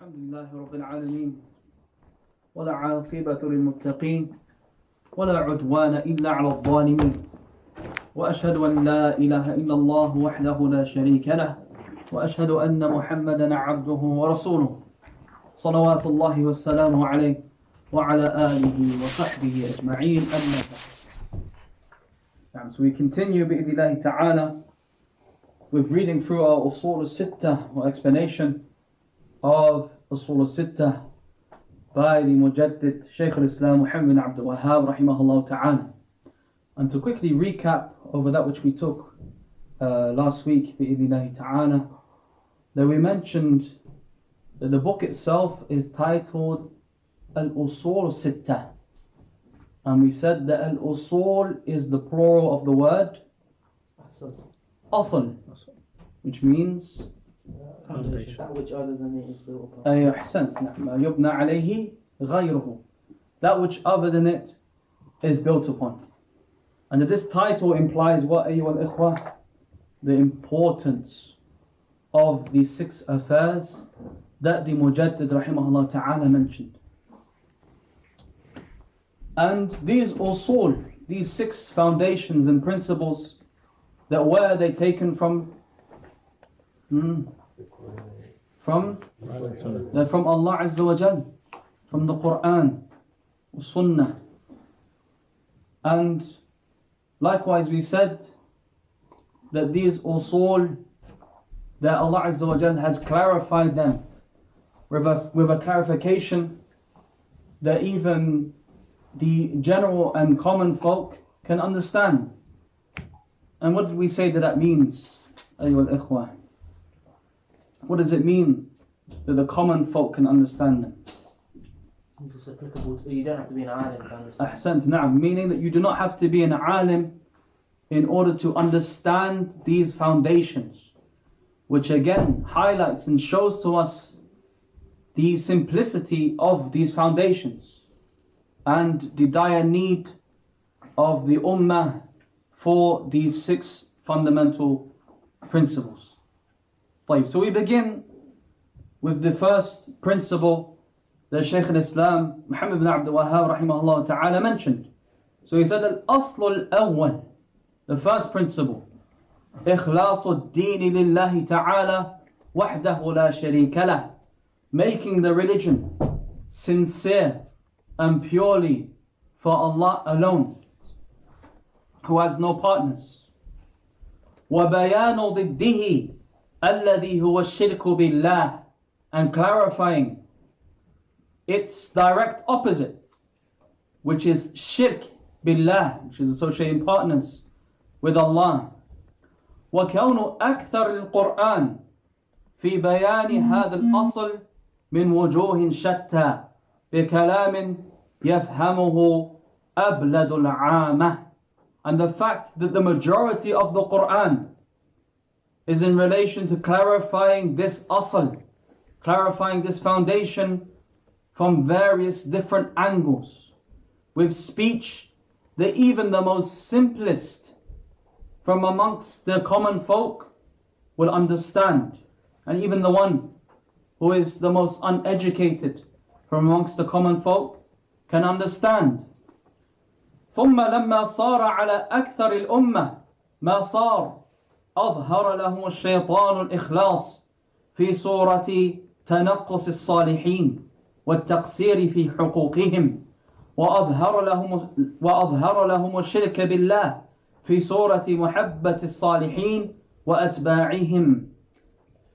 الحمد لله رب العالمين ولا عاقبة للمتقين ولا عدوان إلا على الظالمين وأشهد أن لا إله إلا الله وحده لا شريك له وأشهد أن محمدا عبده ورسوله صلوات الله والسلام عليه وعلى آله وصحبه أجمعين أما بعد. So we continue بإذن الله تعالى with reading through our Usul al-Sittah or explanation of Usul al-Sittah by the Mujaddid Shaykh al-Islam Muhammad bin Abdul Wahhab rahimahullah ta'ala. And to quickly recap over that which we took last week bi'idhnillahi ta'ala, that we mentioned that the book itself is titled Al-Usul al-Sittah, and we said that Al-Usul is the plural of the word Asl, which means foundation. That which other than it is built upon. أحسنت نعم ما يبنى عليه غيره, that which other than it is built upon. And that this title implies what, أيها الإخوة? The importance of these six affairs that the Mujaddid rahimahullah ta'ala mentioned. And these usul, these six foundations and principles, that where are they taken from? They're from Allah Azza wa Jal, from the Quran, Sunnah. And likewise we said that these usul, that Allah Azza wa Jal has clarified them with a clarification that even the general and common folk can understand. And what did we say that means, أيها الإخوة? What does it mean that the common folk can understand them? It's applicable to, you don't have to be an alim to understand. أحسنت نعم, meaning that you do not have to be an alim in order to understand these foundations, which again highlights and shows to us the simplicity of these foundations and the dire need of the ummah for these six fundamental principles. So we begin with the first principle that Shaykh al-Islam Muhammad bin Abdul Wahhab rahimahullah ta'ala mentioned. So he said al-asl al-awwal, the first principle, إخلاص الدين لله تعالى وحده لا شريك له, making the religion sincere and purely for Allah alone, who has no partners. وبيان ضده الذي هو الشرك بالله, and clarifying its direct opposite, which is shirk billah, which is associating partners with Allah. وكون أكثر القرآن في بيان هذا الأصل من وجوه شتى بكلام يفهمه أبلد العامة. And the fact that the majority of the Quran is in relation to clarifying this asl, clarifying this foundation from various different angles, with speech that even the most simplest from amongst the common folk will understand, and even the one who is the most uneducated from amongst the common folk can understand. ثم لما صار على أكثر الأمة ما صار أظهر لهم الشيطان الإخلاص في صورة تنقص الصالحين والتقصير في حقوقهم، وأظهر لهم الشرك بالله في صورة محبة الصالحين وأتباعهم.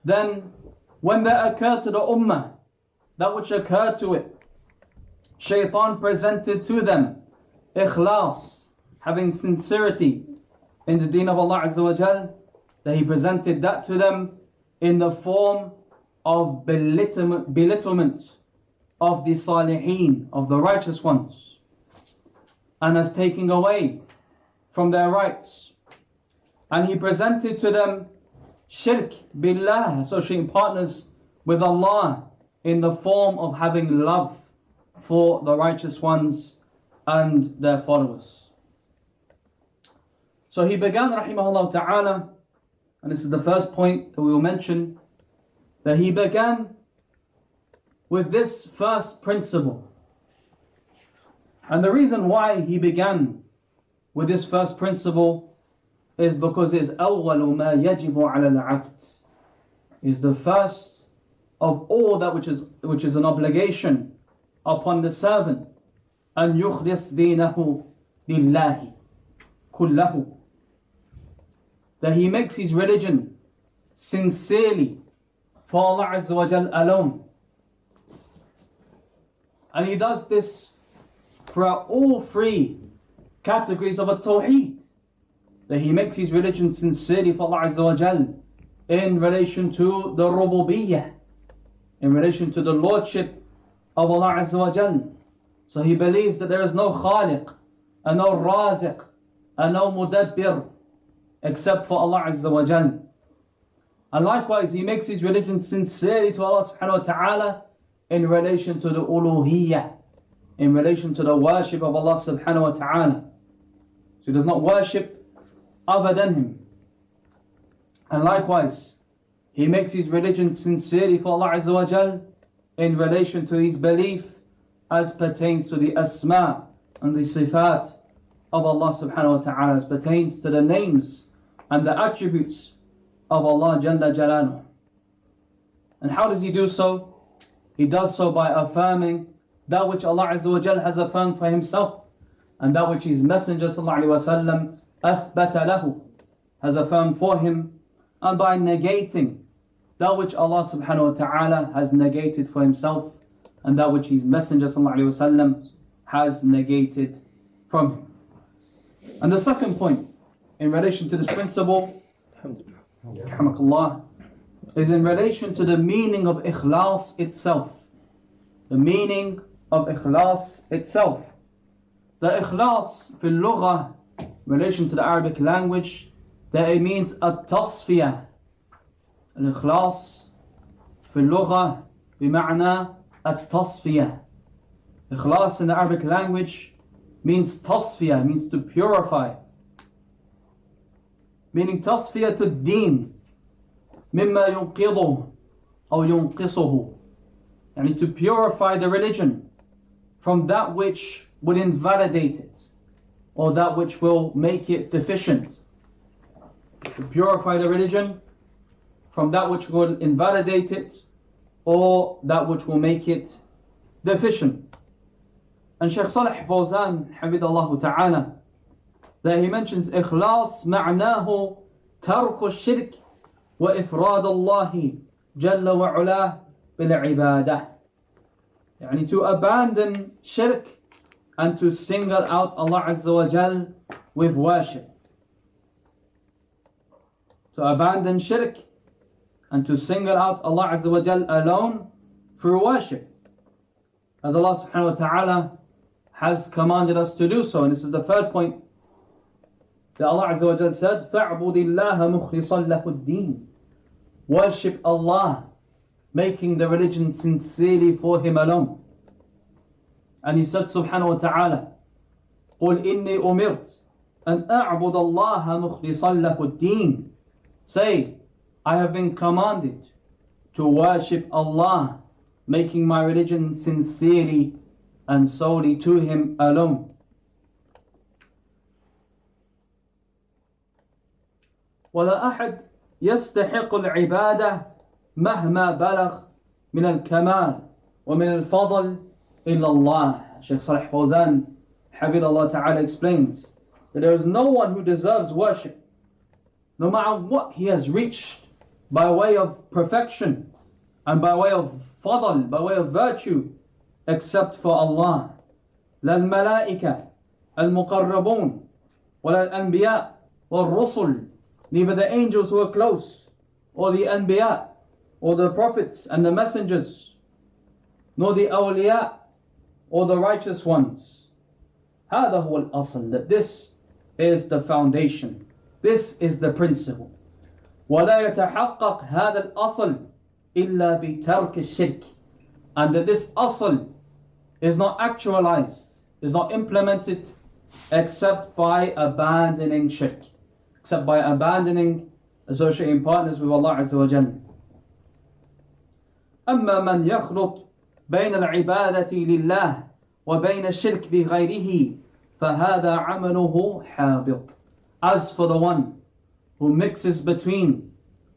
Then when that occurred to the ummah, that which occurred to it, Shaitan presented to them ikhlas, having sincerity in the deen of Allah Azza wa Jal, that he presented that to them in the form of belittlement of the salihin, of the righteous ones, and as taking away from their rights. And he presented to them shirk billah, associating partners with Allah, in the form of having love for the righteous ones and their followers. So he began rahimahullah ta'ala, and this is the first point that we will mention, that he began with this first principle. And the reason why he began with this first principle is because it's أول ما يجب على العبد, is the first of all that which is an obligation upon the servant. أن يخلص دينه لله كله, that he makes his religion sincerely for Allah Azza wa Jal alone. And he does this throughout all three categories of a tawheed, that he makes his religion sincerely for Allah Azza wa Jal in relation to the rububiyyah, in relation to the lordship of Allah Azza wa Jal. So he believes that there is no khaliq and no raziq and no mudabbir except for Allah Azza wa Jal. And likewise, he makes his religion sincerely to Allah subhanahu wa ta'ala in relation to the uluhiyyah, in relation to the worship of Allah subhanahu wa ta'ala. So he does not worship other than him. And likewise, he makes his religion sincerely for Allah Azza wa Jal in relation to his belief as pertains to the asma and the sifat of Allah subhanahu wa ta'ala, as pertains to the names and the attributes of Allah Jalla Jalaluh. And how does he do so? He does so by affirming that which Allah Azza wa Jal has affirmed for himself, and that which his Messenger sallallahu alaihi wasallam athbata lahu, has affirmed for him, and by negating that which Allah subhanahu wa ta'ala has negated for himself, and that which his Messenger sallallahu alaihi wasallam has negated from him. And the second point in relation to this principle, is in relation to the meaning of ikhlas itself. The meaning of ikhlas itself. The ikhlas fil lugha, in relation to the Arabic language, that it means at-tasfiyah. Al-ikhlas fil lugha bima'na at-tasfiyah. Ikhlas in the Arabic language means tasfiyah, means to purify. Meaning tasfiyah to deen, mimma yunqiduhu or yunqisuhu, and to purify the religion from that which would invalidate it or that which will make it deficient. To purify the religion from that which will invalidate it or that which will make it deficient. And Shaykh Salih Fawzan, Hafidallahu Ta'ala, that he mentions ikhlas ma'nahu tarku shirk wa ifrad Allah jalla wa ula bil ibadah. Yani to abandon shirk and to single out Allah Azza wa Jal with worship. To abandon shirk and to single out Allah Azza wa Jal alone through worship, as Allah subhanahu wa ta'ala has commanded us to do so. And this is the third point that Allah Azza wa Jal said, فَاعْبُدِ اللَّهَ مُخْلِصًا لَهُ الدِّينَ. Worship Allah, making the religion sincerely for Him alone. And He said subhanahu wa ta'ala, قُلْ إِنِّي أُمِرْتُ أَنْ أَعْبُدَ اللَّهَ مُخْلِصًا لَهُ الدِّينَ. Say, I have been commanded to worship Allah, making my religion sincerely and solely to Him alone. ولا أحد يستحق العبادة مهما بلغ من الكمال ومن الفضل إلا الله. Shaykh Salih Fawzan, Hafidallah Ta'ala, explains that there is no one who deserves worship, no matter what he has reached by way of perfection and by way of fadl, by way of virtue, except for Allah. لا الملائكة المقربون ولا الأنبياء والرسل, neither the angels who are close, or the anbiya, or the prophets and the messengers, nor the awliya, or the righteous ones. هذا هو الأصل, that this is the foundation, this is the principle. ولا يتحقق هذا الأصل إلا بترك الشرك, and that this asl is not actualized, is not implemented except by abandoning shirk, except by abandoning associating partners with Allah Azza wa Jalla. أما من يخلط بين العبادة لله وبين الشرك بغيره فهذا عمله حابط. As for the one who mixes between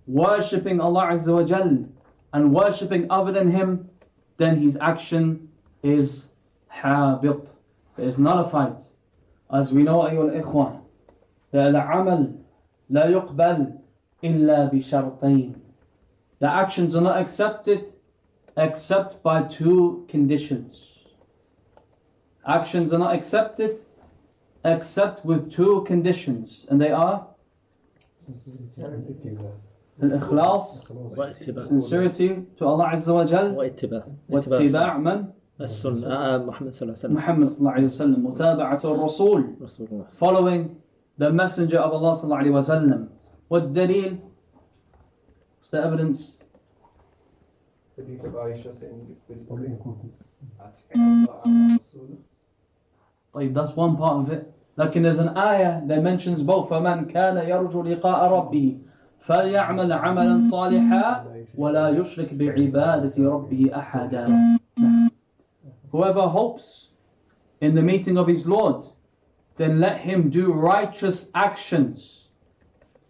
worshipping Allah Azza wa Jal and worshipping other than Him, then his action is حابط. It is nullified. As we know, أيها الإخوة, that العمل لا يقبل إلا بشرطين. The actions are not accepted except by two conditions. Actions are not accepted except with two conditions, and they are الإخلاص, واتباع sincerity to Allah Azza wa Jal, واتباع من؟ السنة محمد صلى الله عليه وسلم Muhammad sallallahu alayhi wa sallam, متابعة الرسول, رسول الله. following the messenger of Allah sallallahu alayhi wa sallam. والدليل, what's the evidence? حديث عائشة saying طيب, that's one part of it. لكن there's an ayah that mentions both. فمن كان يرجو لقاء ربه فليعمل عملا صالحا ولا يشرك بعبادة ربه أحدا. Whoever hopes in the meeting of his Lord, then let him do righteous actions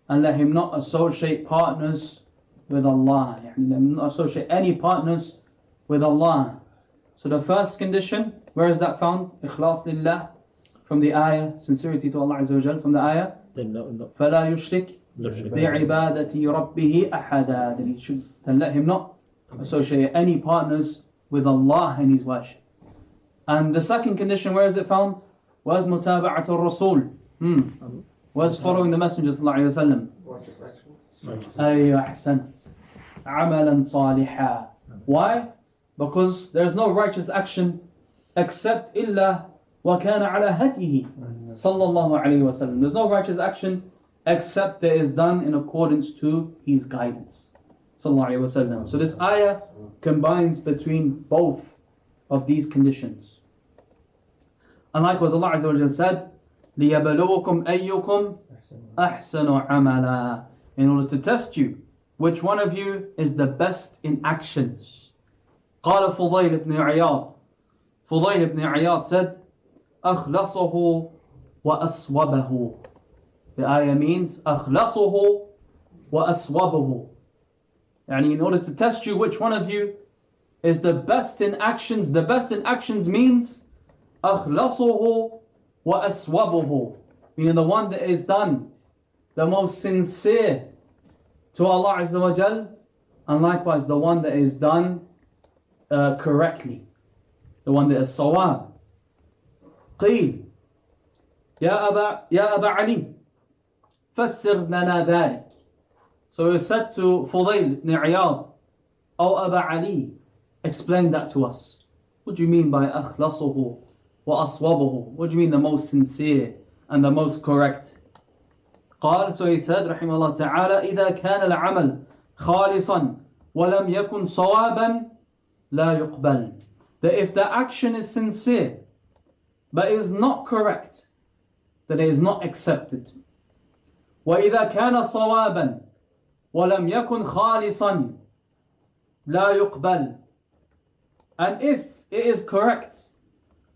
and let him not associate partners with Allah. Let him not associate any partners with Allah. So the first condition, where is that found? Ikhlas lillah, from the ayah, sincerity to Allah Azza wa Jal, from the ayah. فَلَا يُشْرِكْ بِعِبَادَةِ رَبِّهِ أَحَدًا. Then let him not associate any partners with Allah in his worship. And the second condition, where is it found? Was مُتَابَعَةُ الرَّسُولِ. Was following the Messenger sallallahu alayhi wa sallam. righteous actions. أيوة أحسنت. عملا صالحا. Why? Because there is no righteous action except إلا وكان على هديه صلى الله عليه وسلم. There's no righteous action except that is done in accordance to his guidance. صلى الله عليه وسلم. So this ayah combines between both of these conditions. And likewise Allah Azza wa Jalla said, لِيَبَلُوكُمْ أَيُّكُمْ أَحْسَنُ عَمَلًا. In order to test you, which one of you is the best in actions. قال فضيل ibn عياض. Fudayl ibn Iyad said, أخلصه وأصوبه. The ayah means أخلصه وأصوبه. يعني in order to test you which one of you is the best in actions. The best in actions means أخلصه وأصوبه, meaning the one that is done the most sincere to Allah Azza wa Jal, and likewise the one that is done correctly, the one that is صواب. قيل يا أبا علي فسر لنا ذلك. So it was said to Fudayl ibn Iyad, O Aba Ali, explain that to us. What do you mean by أخلصه وأصوبه? What do you mean the most sincere and the most correct? قال, so he said رحمه الله تعالى, إذا كان العمل خالصا ولم يكن صوابا لا يقبل. That if the action is sincere but is not correct, then it is not accepted. وإذا كان صوابا ولم يكن خالصا لا يقبل. And if it is correct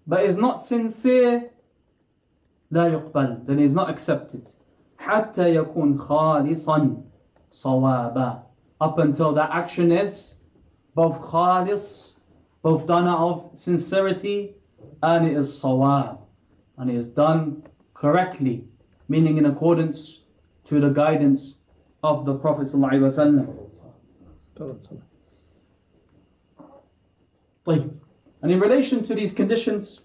but is not sincere, لا يقبل, then it is not accepted. حتى يكون خالصا صوابا. Up until that action is both خالص, both done out of sincerity, and it is صواب, and it is done correctly, meaning in accordance to the guidance of the Prophet ﷺ. And in relation to these conditions,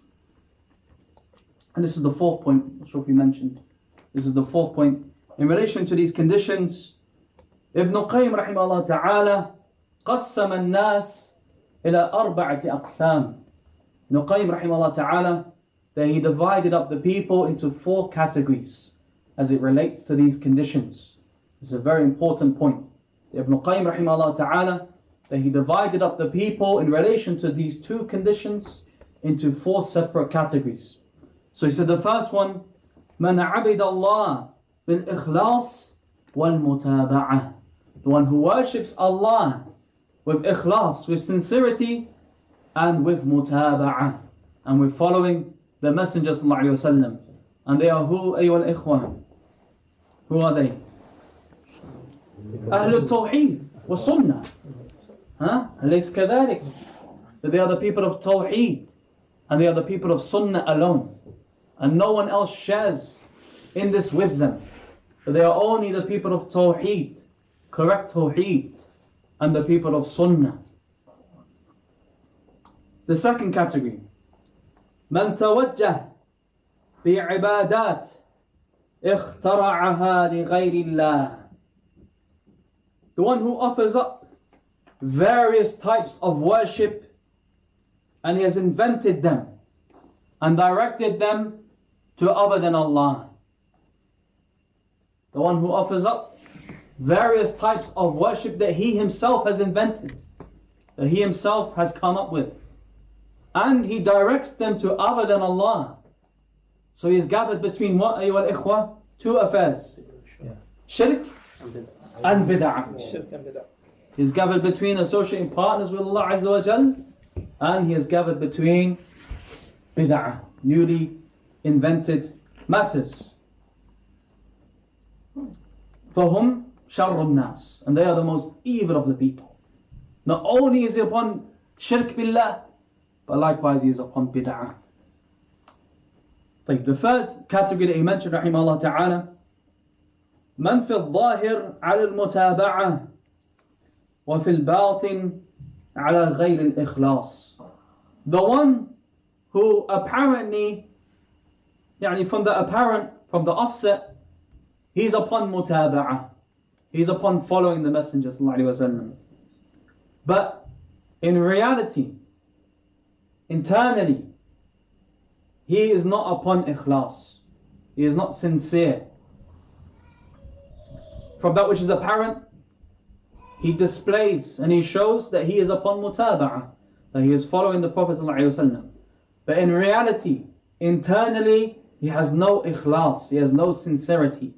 and this is the fourth point, I'm not sure if we mentioned, this is the fourth point. In relation to these conditions, Ibn Qayyim rahimahullah ta'ala قسم الناس إلى أربعة أقسام. Ibn Qayyim rahimahullah ta'ala, that he divided up the people into four categories as it relates to these conditions. This is a very important point. Ibn Qayyim rahimahullah ta'ala, that he divided up the people in relation to these two conditions into four separate categories. So he said the first one, من عبد الله بالإخلاص والمتابعة. The one who worships Allah with ikhlas, with sincerity, and with mutaba'ah. And we're following the Messenger sallallahu alayhi wa sallam. And they are who, أيها الإخوة? Who are they? أهل التوحيد والسنة. أليس كذلك? That they are the people of Tawheed. And they are the people of Sunnah alone. And no one else shares in this with them. But they are only the people of Tawheed, correct Tawheed, and the people of Sunnah. The second category, من توجه بعبادات اخترعها لغير الله. The one who offers up various types of worship and he has invented them and directed them to other than Allah. The one who offers up various types of worship that he himself has invented, that he himself has come up with, and he directs them to other than Allah. So he is gathered between what, أيها الإخوة? Two affairs. Shirk and bid'ah. He is gathered between associating partners with Allah Azza wa Jal, and he is gathered between bid'ah, newly invented matters. فَهُمْ شَرُّ النَّاسِ. And they are the most evil of the people. Not only is he upon shirk billah, but likewise he is upon bid'ah. The third category that he mentioned, rahimahullah ta'ala, من في الظاهر على المتابعة وفي الباطن على غير الإخلاص. The one who apparently, from the offset, he's upon mutaba'ah. He's upon following the Messenger sallallahu alaihi wasallam. But in reality, internally, he is not upon ikhlas. He is not sincere. From that which is apparent, he displays and he shows that he is upon mutaba'ah, that he is following the Prophet ﷺ. But in reality, internally, he has no ikhlas, he has no sincerity.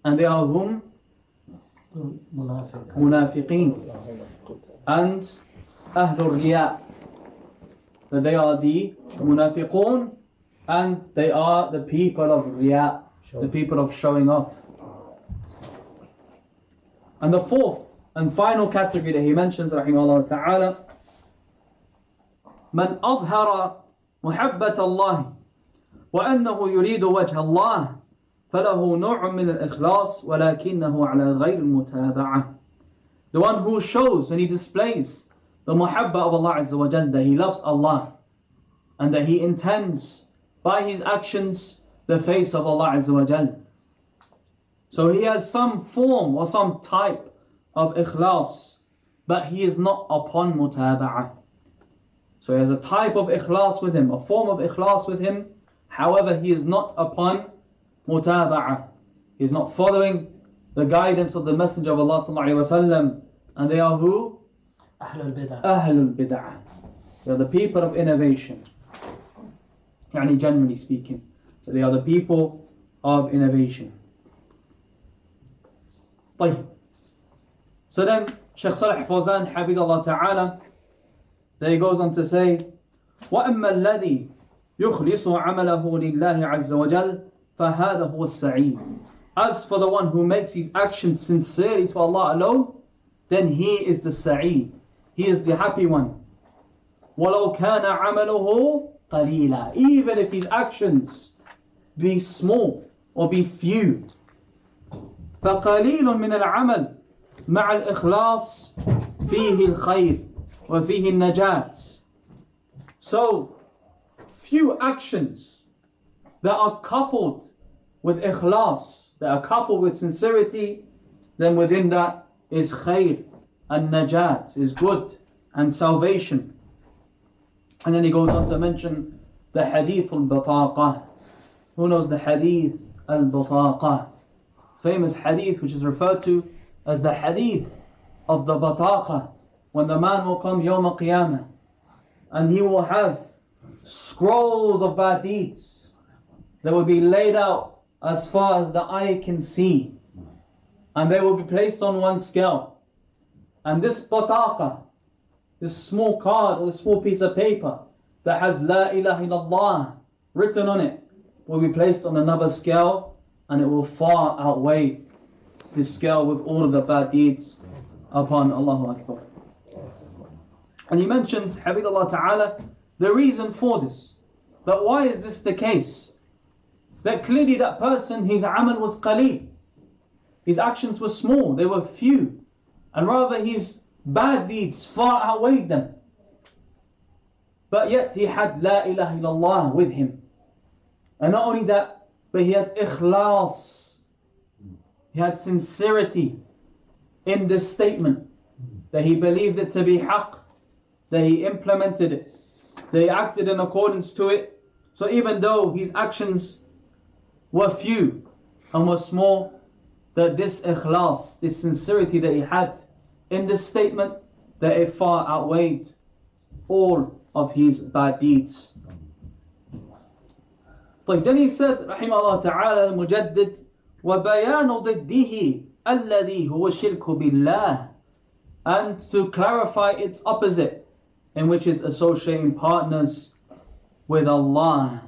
And they are whom? Munafiqeen. And Ahlul Riya. That they are the Munafiqun, and they are the people of Riya, the people of showing off. And the fourth and final category that he mentions, rahimahullah ta'ala, من أظهر محبة الله وأنه يريد وجه الله فله نوع من الإخلاص ولكنه على غير المتابعة. The one who shows and he displays the muhabba of Allah Azza wa Jal, that he loves Allah and that he intends by his actions the face of Allah Azza wa Jal. So he has some form or some type of ikhlas, but he is not upon mutaba'ah. So he has a type of ikhlas with him, a form of ikhlas with him. However, he is not upon mutaba'ah. He is not following the guidance of the Messenger of Allah sallallahu alaihi wasallam. And they are who? Ahlul Bid'ah. Ahlul Bid'ah. They are the people of innovation. Generally speaking. So they are the people of innovation. طيب. So then Shaykh Salih Fawzan Hafidhullah Ta'ala, then he goes on to say, وَأَمَّا الَّذِي يُخْلِصُ عَمَلَهُ لِلَّهِ عَزَّ وَجَلَّ فَهَذَا هُوَ السَّعِيدُ. As for the one who makes his actions sincerely to Allah alone, then he is the sa'id. He is the happy one. وَلَوْ كَانَ عَمَلُهُ قَلِيلًا. Even if his actions be small or be few. فَقَلِيلٌ مِنَ الْعَمَلِ مع الإخلاص فيه الخير وفيه النجاة. So, few actions that are coupled with ikhlas, that are coupled with sincerity, then within that is khair and najat, is good and salvation. And then he goes on to mention the hadith al-bataqah. Who knows the hadith al-bataqah? Famous hadith which is referred to as the hadith of the bataqah, when the man will come yawm al-qiyamah and he will have scrolls of bad deeds that will be laid out as far as the eye can see, and they will be placed on one scale. And this bataqah, this small card or this small piece of paper that has La ilaha illallah written on it will be placed on another scale, and it will far outweigh this scale with all of the bad deeds upon Allahu Akbar. And he mentions, Habibullah Ta'ala, the reason for this. But why is this the case? That clearly that person, his amal was qaleel. His actions were small, they were few. And rather his bad deeds far outweighed them. But yet he had La ilaha illallah with him. And not only that, but he had ikhlas. He had sincerity in this statement. That he believed it to be haqq. That he implemented it. That he acted in accordance to it. So even though his actions were few and were small, that this ikhlas, this sincerity that he had in this statement, that it far outweighed all of his bad deeds. طيب, then he said, rahimahullah ta'ala al-Mujaddid, وَبَيَانُ ضِدِّهِ الَّذِي هُوَ الشِّرْكُ بِاللَّهِ, and to clarify its opposite, in which is associating partners with Allah.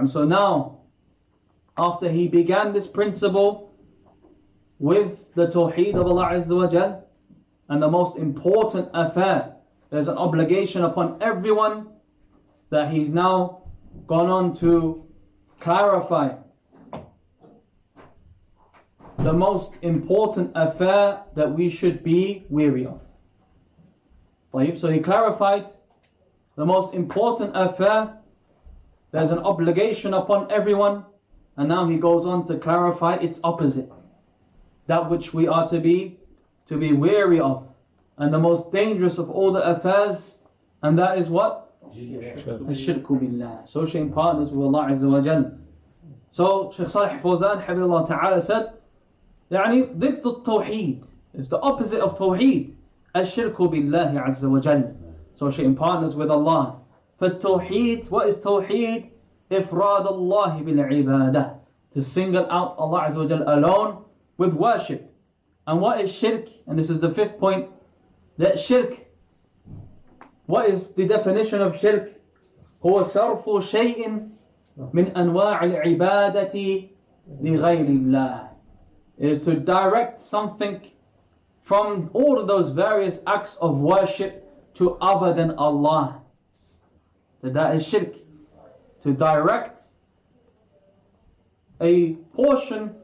So now, after he began this principle with the Tawheed of Allah Azza wa Jal, and the most important affair, there's an obligation upon everyone, that he's now gone on to clarify the most important affair that we should be weary of. So he clarified the most important affair. There's an obligation upon everyone, and now he goes on to clarify its opposite, that which we are to be wary of, and the most dangerous of all the affairs, and that is what? Ash-shirku billah, associating partners with Allah Azza wa Jal. So Shaykh Salih Fawzan Habibullah Ta'ala said, يعني ضد التوحيد is the opposite of Tawheed, Ash-shirku billahi Azza wa Jal, associating partners with Allah. فالتوحيد, what is Tawheed? إفراد الله بالعبادة, to single out Allah Azza wa Jal alone with worship. And what is shirk? And this is the fifth point, that shirk, what is the definition of shirk? هو صرف شيء من أنواع العبادة لغير الله. It is to direct something from all of those various acts of worship to other than Allah. That is shirk. To direct a portion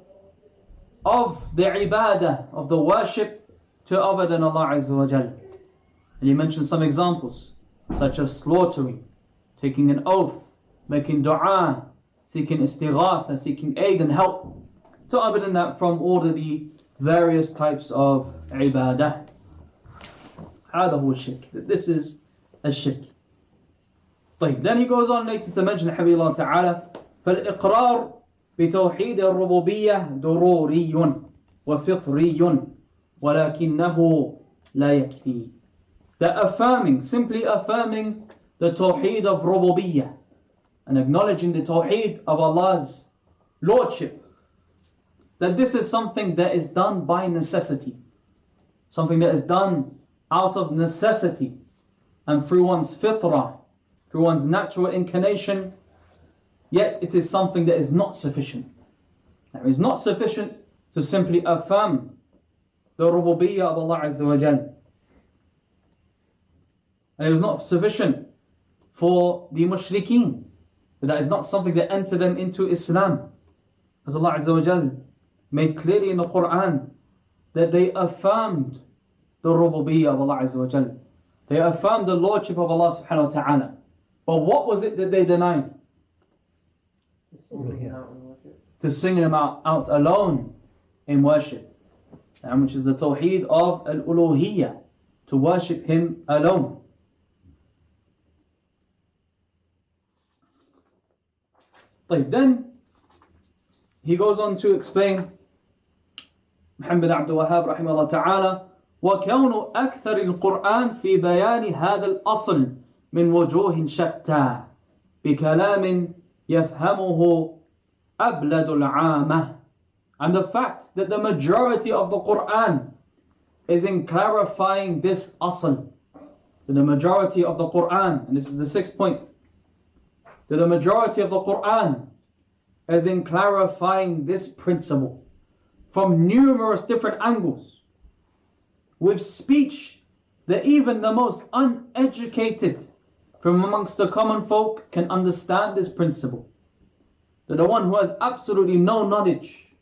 of the ibadah, of the worship, to other than Allah Azza wa Jal. And he mentioned some examples, such as slaughtering, taking an oath, making dua, seeking istighatha, seeking aid and help, to other than that from all of the various types of ibadah. هذا هو الشرك. This is a shirk. طيب, then he goes on later to mention حبيب الله تعالى فالإقرار بتوحيد الربوبية ضروري وفطري ولكنه لا يكفي. That affirming, simply affirming the Tawheed of Rububiyyah and acknowledging the Tawheed of Allah's Lordship, that this is something that is done by necessity, something that is done out of necessity and through one's fitrah, through one's natural inclination, yet it is something that is not sufficient. It is not sufficient to simply affirm the Rububiyyah of Allah Azza wa Jal. And it was not sufficient for the mushrikeen. That is not something that entered them into Islam. As Allah Azza wa Jal made clearly in the Quran, that they affirmed the Rububiyyah of Allah Azza wa Jal. They affirmed the Lordship of Allah Subhanahu wa Ta'ala. But what was it that they denied? To sing Him out alone in worship. And which is the Tawheed of Al-Uluhiyyah, to worship Him alone. Then he goes on to explain, Muhammad Abdul Wahhab rahimahullah ta'ala, وكون أكثر القرآن في بيان هذا الأصل من وجوه شتى بكلام يفهمه أبلد العامة. And the fact that the majority of the Quran is in clarifying this asl, that the majority of the Quran, and this is the sixth point, that the majority of the Quran is in clarifying this principle from numerous different angles, with speech that even the most uneducated from amongst the common folk can understand this principle. That the one who has absolutely no knowledge,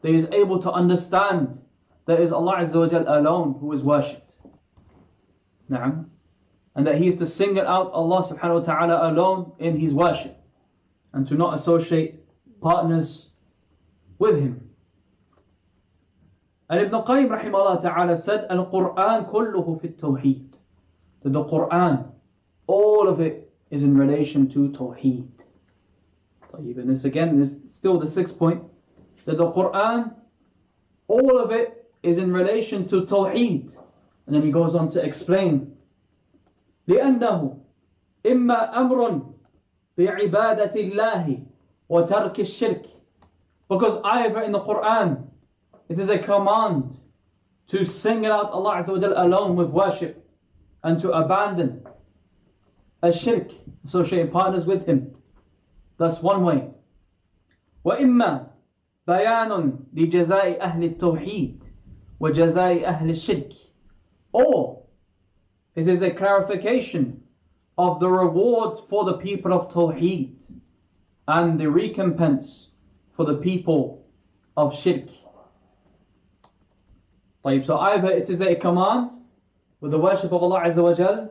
that is able to understand that it is Allah Azza wa Jal alone who is worshipped. Na'am. And that he is to single out Allah subhanahu wa ta'ala alone in his worship, and to not associate partners with him. And Ibn Qayyim rahimahullah ta'ala said, Al-Quran kulluhu fi tawheed. That the Quran, all of it is in relation to Tawheed. And this again is still the sixth point, that the Quran, all of it is in relation to Tawheed. And then he goes on to explain, لأنه إما أمر بعبادة الله وترك الشرك. Because either in the Quran, it is a command to single out Allah Azza wa Jal alone with worship, and to abandon الشرك, associating partners with him. That's one way. وإما بيان لجزاء أهل التوحيد وجزاء أهل الشرك. Or it is a clarification of the reward for the people of Tawheed and the recompense for the people of Shirk. So either it is a command with the worship of Allah Azza wa Jal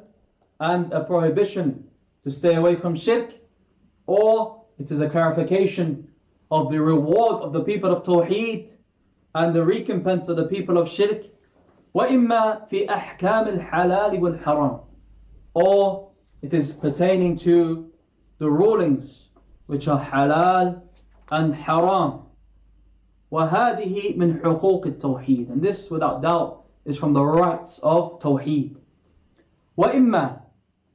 and a prohibition to stay away from Shirk, or it is a clarification of the reward of the people of Tawheed and the recompense of the people of Shirk. وَإِمَّا فِي أَحْكَامِ الْحَلَالِ وَالْحَرَامِ. Or it is pertaining to the rulings which are halal and haram. وَهَذِهِ مِنْ حُقُوقِ التَّوْحِيدِ. And this, without doubt, is from the rights of Tawheed. وَإِمَّا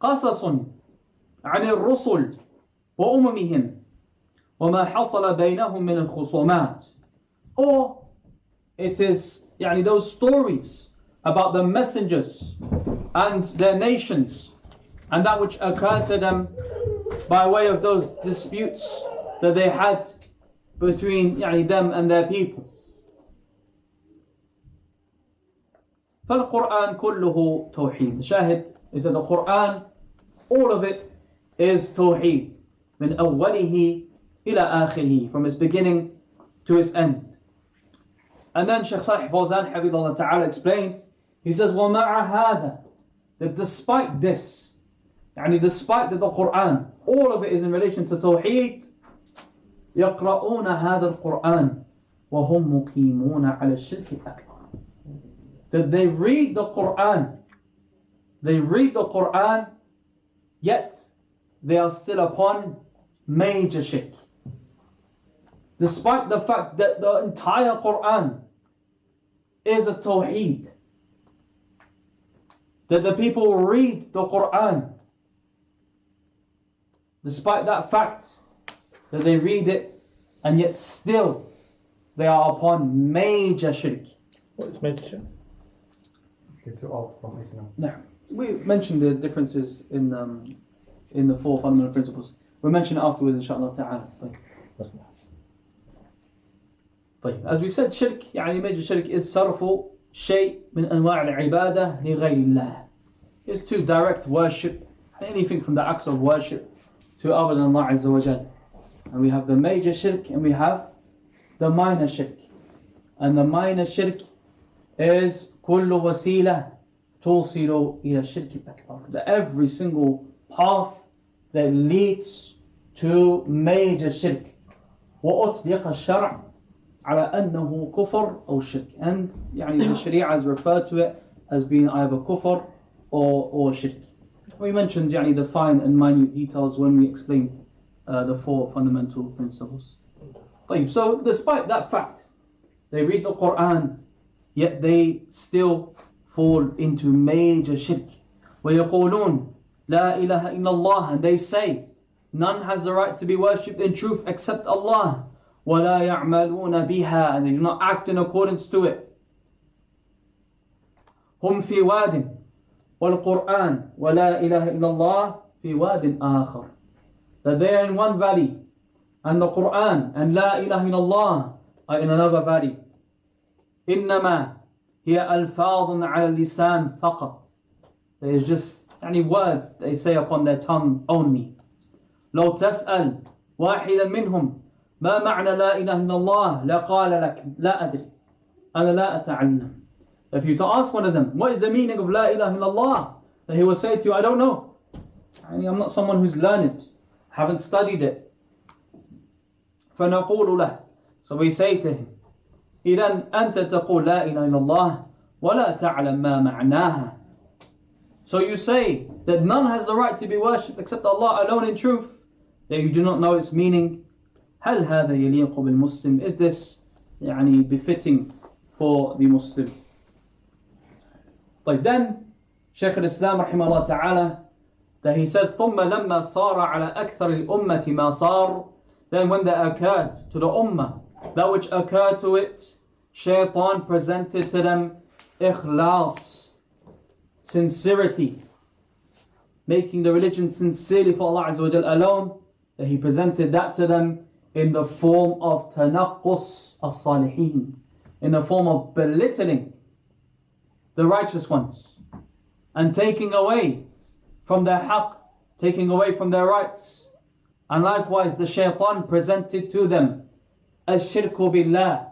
قَصَصٌ عَنِ الرُّسُلِ وَأُمَمِهِمْ وَمَا حَصَلَ بَيْنَهُمْ مِنَ الْخُصُومَاتِ. Or it is those stories about the messengers and their nations, and that which occurred to them by way of those disputes that they had between them and their people. فالقرآن كله توحيد. The shahid is that the Quran, all of it is tawheed, من أوله إلى آخره, from its beginning to its end. And then Shaykh Salih Fawzan Hafidhullah Ta'ala explains, he says, وَمَعَ هَذَا, that despite this, despite that the Quran, all of it is in relation to Tawheed, يَقْرَؤُونَ هَذَا الْقُرْآنِ وَهُمْ مُقِيمُونَ عَلَى الشِّرْكِ الْأَكْبَرِ. That they read the Quran, yet they are still upon major shirk. Despite the fact that the entire Quran is a Tawheed, that the people read the Quran, despite that fact that they read it, and yet still they are upon major shirk. What is major shirk? Take you out from Islam. No, we mentioned the differences in the four fundamental principles. We'll mention it afterwards, inshallah ta'ala. طيب. As we said, shirk, major shirk is صرف شيء من أنواع العبادة لغير الله. It's to direct worship, anything from the acts of worship, to other than Allah Azza wa Jal. And we have the major shirk and we have the minor shirk. And the minor shirk is كل وسيلة توصل إلى الشرك الأكبر. That every single path that leads to major shirk. وأطلق الشرع على أنه كفر أو شرك. And the Sharia has referred to it as being either kufr or shirk. We mentioned the fine and minute details when we explained the four fundamental principles. So despite that fact, they read the Quran, yet they still fall into major shirk. وَيَقُولُونَ لَا إِلَهَ إِلَّا اللَّهِ. And they say, none has the right to be worshipped in truth except Allah. وَلَا يَعْمَلُونَ بِهَا. And they do not act in accordance to it. هُمْ فِي وَادٍ وَالْقُرْآنِ وَلَا إِلَهَ إِلَّا اللَّهِ فِي وَادٍ آخَرٍ. That they are in one valley, and the Quran and La ilaha illallah are in another valley. إنما هي ألفاظ على اللسان فقط. There is just any words they say upon their tongue only. لو تسأل واحدا منهم ما معنى لا إله إلا الله لقال لك لا أدري أنا لا أتعلم. If you to ask one of them, what is the meaning of La ilaha illallah? Then he will say to you, I don't know. I'm not someone who's learned, haven't studied it. فنقول له, so we say to him, إذن أنت تقول لا إله إلا الله ولا تعلم ما معناها. So you say that none has the right to be worshipped except Allah alone in truth, that you do not know its meaning. هل هذا يليق بالمسلم? Is this befitting for the Muslim? طيب, then Shaykh al-Islam رحمه الله تعالى, that he said ثم لما صار على أكثر الأمة ما صار, then when there occurred to the ummah that which occurred to it, Shaitan presented to them ikhlas, sincerity, making the religion sincerely for Allah Azza wa Jal alone, that he presented that to them in the form of tanaqqus as-salihin, in the form of belittling the righteous ones and taking away from their haqq, taking away from their rights. And likewise the Shaitan presented to them as-shirku billah,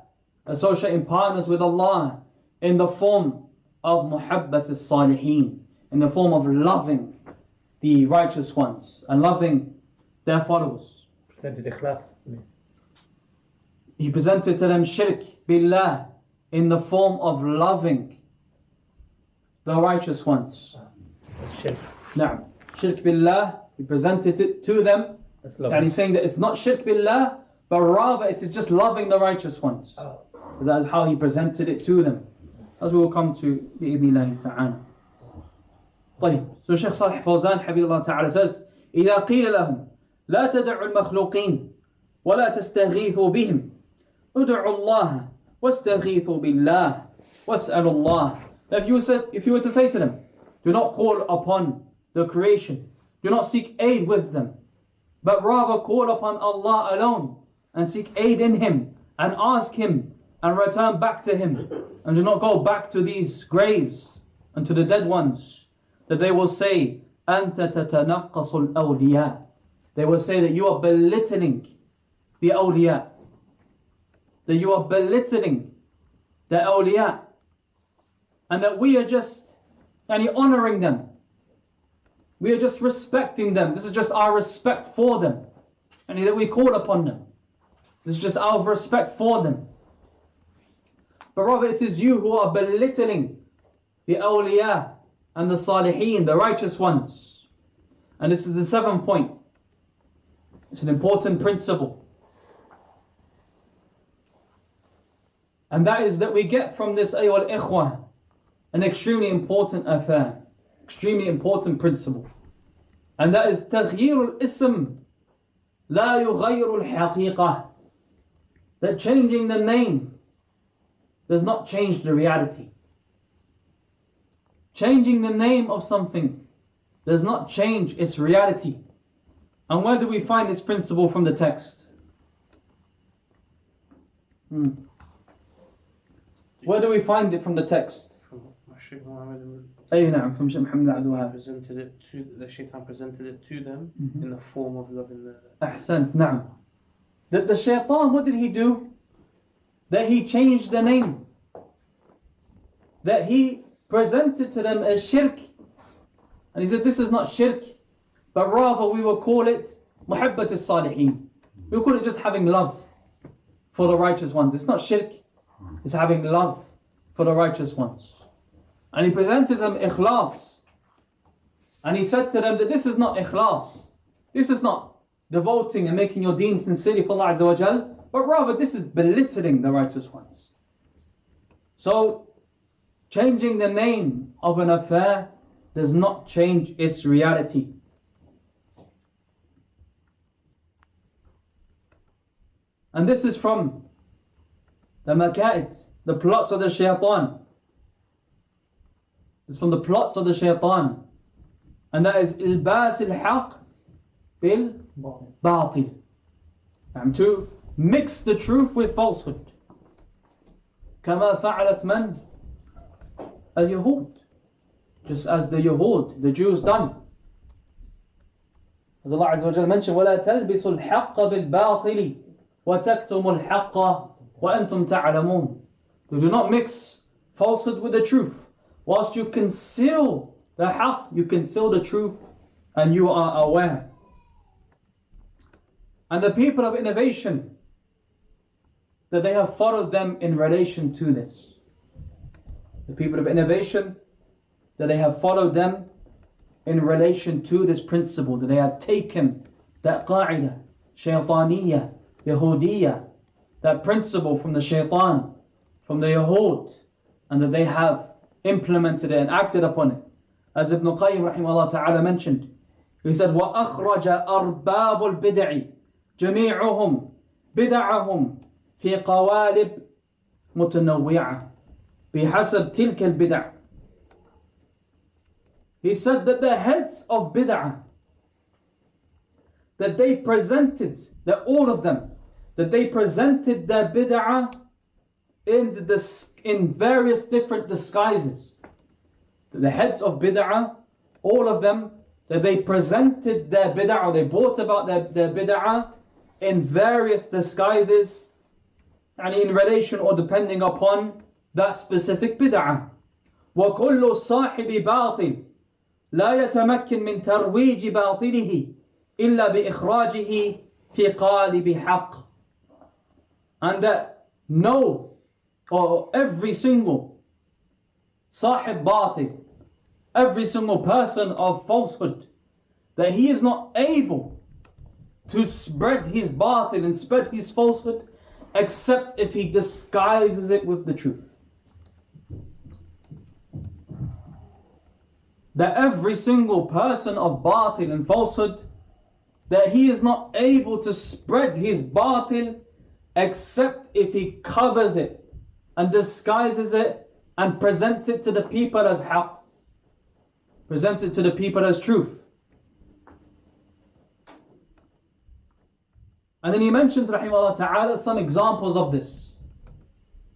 associating partners with Allah, in the form of muhabbat as-salihin, in the form of loving the righteous ones and loving their followers. Presented ikhlas. He presented to them shirk billah in the form of loving the righteous ones. Shirk. Na'am. Shirk billah, he presented it to them, and he's saying that it's not shirk billah, but rather it is just loving the righteous ones. That is how he presented it to them, as we will come to bi'idhnillahi ta'ala. طيب, so Shaykh Salih Fawzan Habibullah Ta'ala says, إذا قيل لهم لا تدعوا المخلوقين ولا تستغيثوا بهم ادعوا الله واستغيثوا بالله واسألوا الله. If you were to say to them, do not call upon the creation, do not seek aid with them, but rather call upon Allah alone and seek aid in Him and ask Him and return back to Him, and do not go back to these graves and to the dead ones, that they will say, أنت تتنقص الأولياء. They will say that you are belittling the awliya, that you are belittling the awliya, and that we are just honoring them. We are just respecting them. This is just our respect for them. And that we call upon them. This is just our respect for them. But rather it is you who are belittling the awliya and the salihin, the righteous ones. And this is the 7th point. It's an important principle. And that is that we get from this ayyuhal ikhwah an extremely important affair, extremely important principle. And that is تغيير الاسم لا يغير الحقيقة. That changing the name does not change the reality. Changing the name of something does not change its reality. And where do we find this principle from the text? Where do we find it from the text? Shaykh Muhammad From Shaykh Muhammad Abdul Wahhab. the Shaitan presented it to them in the form of loving the... Ahsant, na'am. That the Shaitan, what did he do? That he changed the name. That he presented to them as shirk. And he said, this is not shirk, but rather we will call it muhabbat as-salihin. We will call it just having love for the righteous ones. It's not shirk, it's having love for the righteous ones. And he presented them ikhlas. And he said to them that this is not ikhlas. This is not devoting and making your deen sincerely for Allah Azza wa Jal, but rather this is belittling the righteous ones. So, changing the name of an affair does not change its reality. And this is from the maka'id, the plots of the shaitan. It's from the plots of the shaitan. And that is إلباس الحق بالباطل. And to mix the truth with falsehood. كما فعلت من؟ اليهود. Just as the Yahud, the Jews done. As Allah Azza wa Jalla mentioned, وَلَا تَلْبِسُوا الْحَقَّ بِالْبَاطِلِ وَتَكْتُمُوا الْحَقَّ وَأَنْتُمْ تَعْلَمُونَ. You do not mix falsehood with the truth. Whilst you conceal the haqq, you conceal the truth, and you are aware. And the people of innovation, that they have followed them in relation to this. The people of innovation, that they have followed them in relation to this principle, that they have taken that qa'idah, shaytaniyya, yahudiyya, that principle from the shaitan, from the Yahud, and that they have implemented it and acted upon it. As Ibn Qayyim rahimahullah ta'ala mentioned, he said, وَأَخْرَجَ أَرْبَابُ الْبِدْعِ جَمِيعُهُمْ بِدَعَهُمْ في قوالب متنوعة بحسب تلك البدع. He said that the heads of bid'ah, that they presented, that all of them, that they presented their bid'ah in various different disguises. The heads of bid'ah, all of them, that they presented their bid'ah, or they brought about their bid'ah in various disguises, and in relation or depending upon that specific bid'ah. وَكُلُّ صَاحِبِ بَاطِلٍ لا يتمكن من ترويج باطله إلا بإخراجه في قالب حق. And that every single صاحب باطل, every single person of falsehood, that he is not able to spread his batil and spread his falsehood except if he disguises it with the truth. That every single person of batil and falsehood, that he is not able to spread his batil except if he covers it and disguises it and presents it to the people as haqq, presents it to the people as truth. And then he mentions rahimahullah ta'ala some examples of this,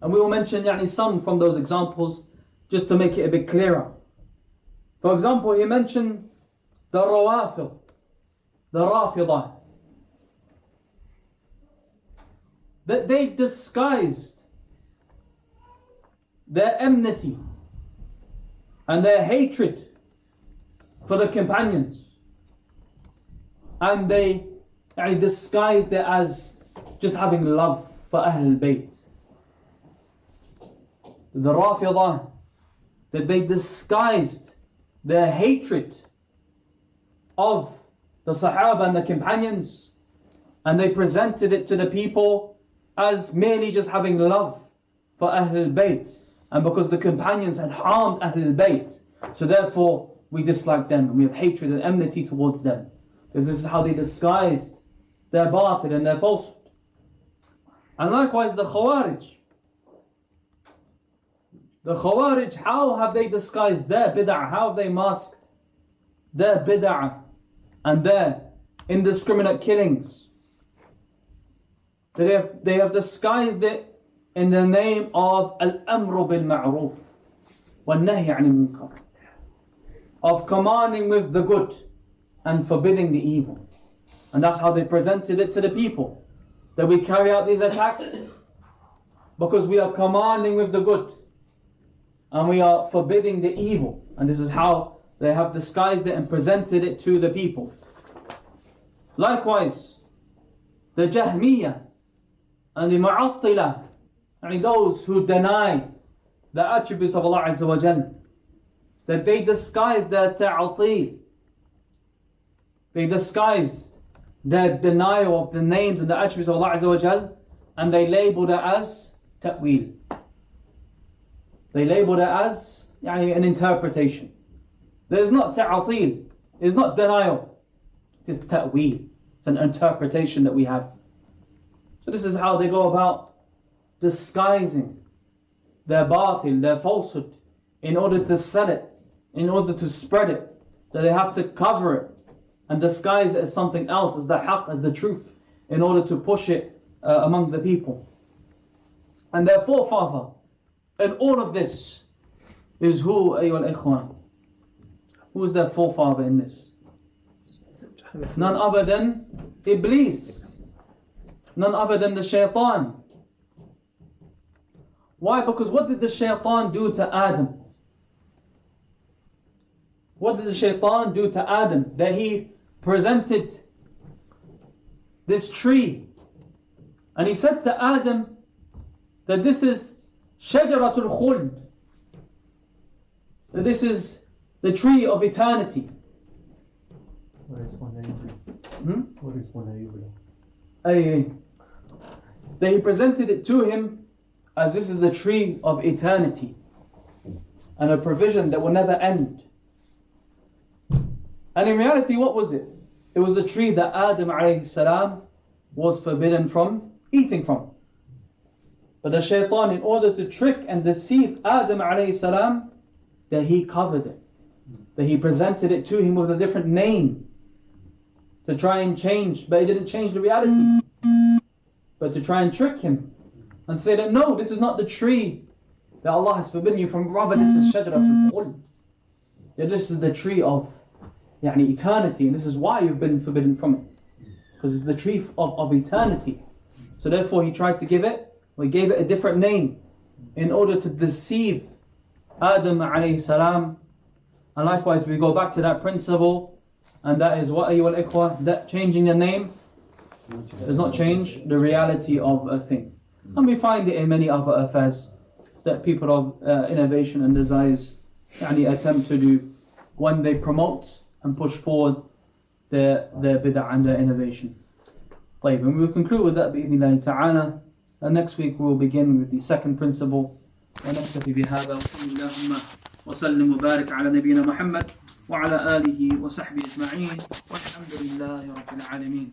and we will mention some from those examples just to make it a bit clearer. For example, he mentioned the Rawafid, the Rafidah, that they disguised their enmity and their hatred for the companions, and they disguised it as just having love for Ahlul Bayt. The Rafidah, that they disguised their hatred of the Sahaba and the companions, and they presented it to the people as merely just having love for Ahlul Bayt, and because the companions had harmed Ahlul Bayt, so therefore we dislike them and we have hatred and enmity towards them. This is how they disguised their batil and their falsehood. And likewise the Khawarij. The Khawarij, how have they disguised their bid'ah? How have they masked their bid'ah and their indiscriminate killings? They have disguised it in the name of Al-Amru bil-Ma'ruf wal-Nahy 'anil Munkar, of commanding with the good and forbidding the evil. And that's how they presented it to the people, that we carry out these attacks because we are commanding with the good and we are forbidding the evil. And this is how they have disguised it and presented it to the people. Likewise, the Jahmiyyah and the Mu'attilah, those who deny the attributes of Allah Azza wa Jal, that they disguised their ta'atil, they disguised their denial of the names and the attributes of Allah Azza wa Jal, and they labeled it as ta'wil. They labeled it as an interpretation. There's not ta'atil, it's not denial, it is ta'wil. It's an interpretation that we have. So this is how they go about disguising their batil, their falsehood, in order to sell it in order to spread it, that they have to cover it and disguise it as something else, as the haqq, as the truth, in order to push it among the people. And their forefather in all of this is who, ayyuhal ikhwan? Who is their forefather in this? None other than Iblis. None other than the shaitan. Why? Because what did the shaitan do to Adam? What did the shaitan do to Adam? That he presented this tree. And he said to Adam that this is Shajaratul Khuld. That this is the tree of eternity. What is one Hmm? ayubla? Aye. That he presented it to him as this is the tree of eternity and a provision that will never end. And in reality, what was it? It was the tree that Adam alayhi salam was forbidden from eating from. But the shaitan, in order to trick and deceive Adam alayhi salam, that he covered it, that he presented it to him with a different name to try and change, but he didn't change the reality, but to try and trick him and say that no, this is not the tree that Allah has forbidden you from, rather this is Shajaratul Khuld. Yeah, this is the tree of eternity, and this is why you've been forbidden from it, because it's the tree of eternity. So therefore he tried to give it, or he gave it a different name in order to deceive Adam alayhi salam. And likewise we go back to that principle, and that is what ayyuhal ikhwah, that changing the name does not change the reality of a thing. And we find it in many other affairs that people of innovation and desires attempt to do when they promote and push forward their bid'ah and their innovation. طيب, and we will conclude with that بإذن الله تعالى. And next week we will begin with the second principle. ونكتفي بهذا وصلى اللهم وسلم وبارك على نبينا محمد وعلى آله وصحبه أجمعين والحمد لله رب العالمين.